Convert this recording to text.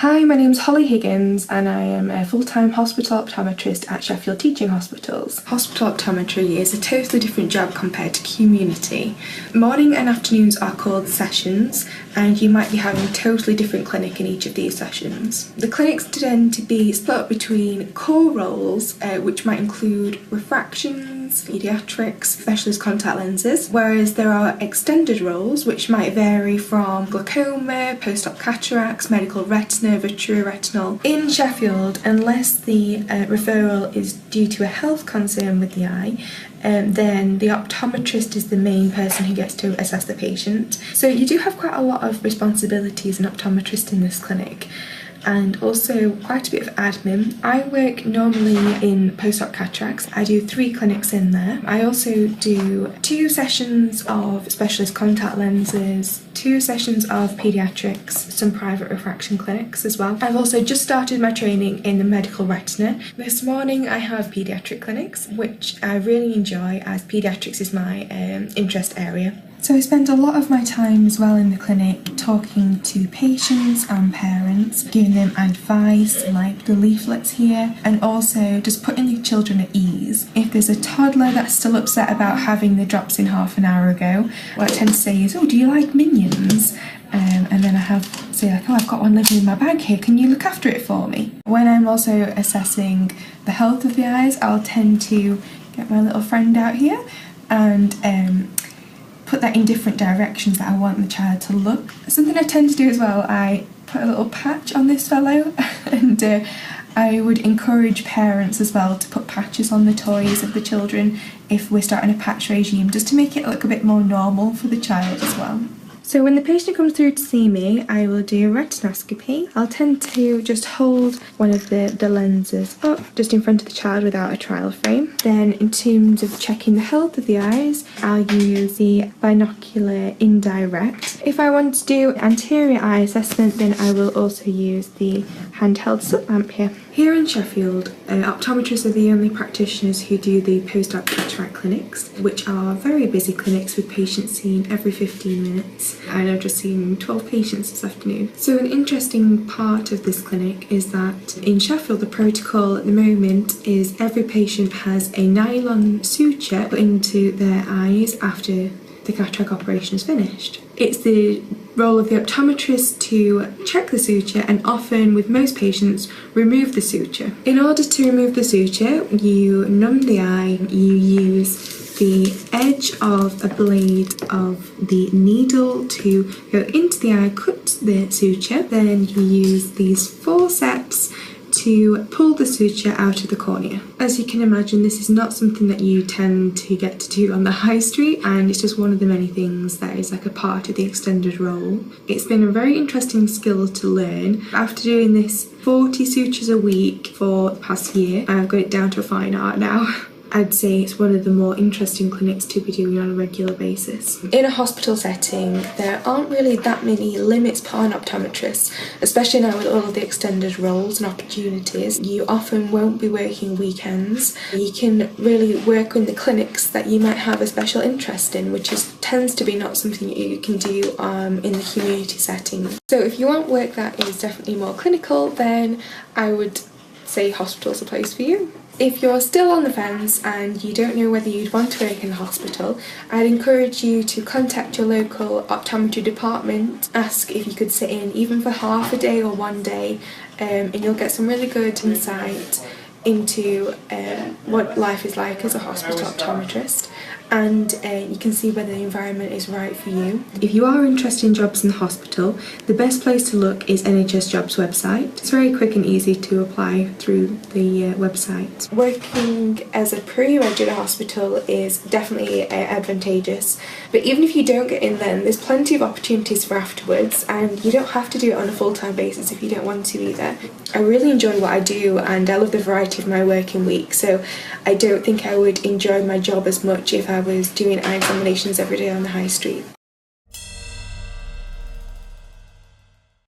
Hi, my name's Holly Higgins and I am a full-time hospital optometrist at Sheffield Teaching Hospitals. Hospital optometry is a totally different job compared to community. Morning and afternoons are called sessions and you might be having a totally different clinic in each of these sessions. The clinics tend to be split up between core roles, which might include refractions, paediatrics, specialist contact lenses, whereas there are extended roles which might vary from glaucoma, post-op cataracts, medical retina, vitreoretinal. In Sheffield, unless the referral is due to a health concern with the eye, then the optometrist is the main person who gets to assess the patient. So you do have quite a lot of responsibilities as an optometrist in this clinic, and also quite a bit of admin. I work normally in post-op cataracts. I do 3 clinics in there. I also do 2 sessions of specialist contact lenses, 2 sessions of paediatrics, some private refraction clinics as well. I've also just started my training in the medical retina. This morning I have paediatric clinics, which I really enjoy as paediatrics is my interest area. So I spend a lot of my time as well in the clinic talking to patients and parents, giving them advice like the leaflets here, and also just putting the children at ease. If there's a toddler that's still upset about having the drops in half an hour ago, what I tend to say is, "Oh, do you like Minions?" And then I say like, "Oh, I've got one living in my bag here, can you look after it for me?" When I'm also assessing the health of the eyes, I'll tend to get my little friend out here and put that in different directions that I want the child to look. Something I tend to do as well, I put a little patch on this fellow and I would encourage parents as well to put patches on the toys of the children if we're starting a patch regime, just to make it look a bit more normal for the child as well. So when the patient comes through to see me, I will do retinoscopy. I'll tend to just hold one of the lenses up just in front of the child without a trial frame. Then in terms of checking the health of the eyes, I'll use the binocular indirect. If I want to do anterior eye assessment, then I will also use the handheld slit lamp here. Here in Sheffield, optometrists are the only practitioners who do the post-op cataract clinics, which are very busy clinics with patients seen every 15 minutes. And I've just seen 12 patients this afternoon. So an interesting part of this clinic is that in Sheffield the protocol at the moment is every patient has a nylon suture put into their eyes after the cataract operation is finished. It's the role of the optometrist to check the suture and often, with most patients, remove the suture. In order to remove the suture, you numb the eye, you use the edge of a blade of the needle to go into the eye, cut the suture, then you use these forceps to pull the suture out of the cornea. As you can imagine, this is not something that you tend to get to do on the high street, and it's just one of the many things that is like a part of the extended role. It's been a very interesting skill to learn. After doing this 40 sutures a week for the past year, I've got it down to a fine art now. I'd say it's one of the more interesting clinics to be doing on a regular basis. In a hospital setting, there aren't really that many limits put on optometrists, especially now with all of the extended roles and opportunities. You often won't be working weekends. You can really work in the clinics that you might have a special interest in, which tends to be not something you can do in the community setting. So if you want work that is definitely more clinical, then I would say hospital's a place for you. If you're still on the fence and you don't know whether you'd want to work in a hospital, I'd encourage you to contact your local optometry department, ask if you could sit in even for half a day or one day, and you'll get some really good insight into what life is like as a hospital optometrist, and you can see whether the environment is right for you. If you are interested in jobs in the hospital, the best place to look is NHS Jobs website. It's very quick and easy to apply through the website. Working as a pre-reg in a hospital is definitely advantageous, but even if you don't get in then, there's plenty of opportunities for afterwards, and you don't have to do it on a full-time basis if you don't want to either. I really enjoy what I do and I love the variety of my working week, so I don't think I would enjoy my job as much if I was doing eye examinations every day on the high street.